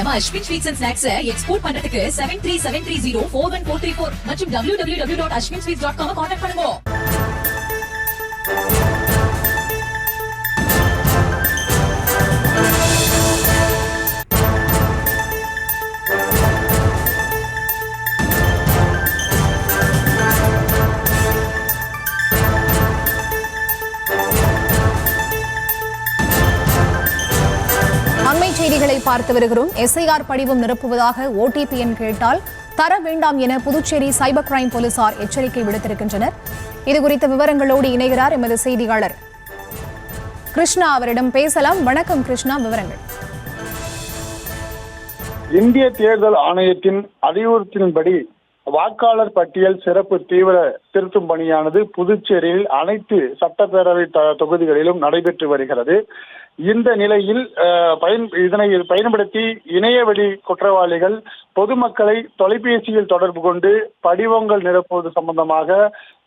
நம்ம Ashwin sweets and snacks export பண்றதுக்கு 7373041434 மற்றும் www.ashwinsweets.com கான்டாக்ட் பண்ணுங்க. செய்திகளை பார்த்து வருகிறோம். SIR படிவம் நிரப்புவதாக OTP எண் கேட்டால் தர வேண்டாம் என புதுச்சேரி சைபர் கிரைம் போலீசார் எச்சரிக்கை விடுத்திருக்கின்றனர். இதுகுறித்த விவரங்களோடு இணைகிறார் எமது செய்தியாளர் கிருஷ்ணா. அவரிடம் பேசலாம். வணக்கம் கிருஷ்ணா, விவரங்கள். இந்திய தேர்தல் ஆணையத்தின் அறிவுறுத்தின்படி வாக்காளர் பட்டியல் சிறப்பு தீவிர திருத்தும் பணியானது புதுச்சேரியில் அனைத்து சட்டப்பேரவை தொகுதிகளிலும் நடைபெற்று வருகிறது. இந்த நிலையில் இதனை பயன்படுத்தி இணையவழி குற்றவாளிகள் பொதுமக்களை தொலைபேசியில் தொடர்பு கொண்டு படிவங்கள் நிரப்புவது சம்பந்தமாக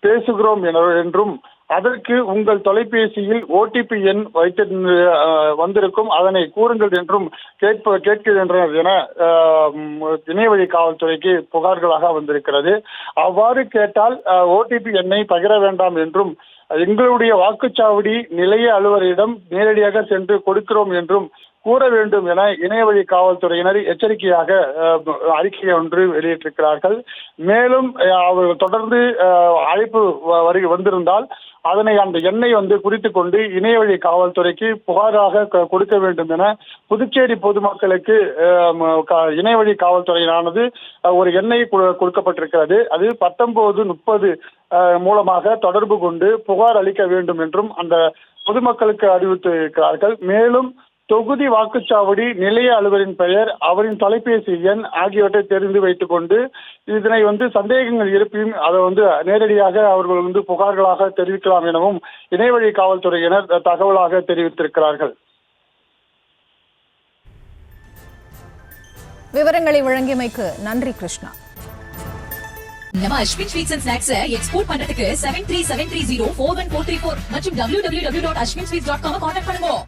பேசுகிறோம் என்றும் அதற்கு உங்கள் தொலைபேசியில் OTP எண் வந்திருக்கும், அதனை கூறுங்கள் என்றும் கேட்கின்றனர் என இணையவழி காவல்துறைக்கு புகார்களாக வந்திருக்கிறது. அவ்வாறு கேட்டால் OTP எண்ணை பகிர வேண்டாம் என்றும் எங்களுடைய வாக்குச்சாவடி நிலைய அலுவலரிடம் நேரடியாக சென்று கொடுக்கிறோம் என்றும் கூற வேண்டும் என இணையவழி காவல்துறையினர் எச்சரிக்கையாக அறிக்கை ஒன்று வெளியிட்டிருக்கிறார்கள். மேலும் அவர்கள் தொடர்ந்து அழைப்பு வந்திருந்தால் அதனை அந்த எண்ணை குறித்துக் கொண்டு இணையவழி காவல்துறைக்கு புகாராக கொடுக்க வேண்டும் என புதுச்சேரி பொதுமக்களுக்கு இணையவழி காவல்துறையினானது ஒரு எண்ணை கொடுக்கப்பட்டிருக்கிறது. அது 1930 மூலமாக தொடர்பு கொண்டு புகார் அளிக்க வேண்டும் என்றும் அந்த பொதுமக்களுக்கு அறிவித்திருக்கிறார்கள். மேலும் தொகுதி வாக்குச்சாவடி நிலைய அலுவலரின் பெயர், அவரின் தொலைபேசி எண் ஆகியவற்றை தெரிந்து வைத்துக் கொண்டு இதனை சந்தேகங்கள் இருப்பினும் அதை நேரடியாக அவர்கள் புகார்களாக தெரிவிக்கலாம் எனவும் இணையவழி காவல்துறையினர் தகவலாக தெரிவித்திருக்கிறார்கள். விவரங்களை வழங்கியமைக்கு நன்றி கிருஷ்ணா. நம்ம Ashwin sweets and snacks export பண்றதுக்கு 7373041434 மற்றும் www.ashwinsweets.com கான்டாக்ட் பண்ணுங்க.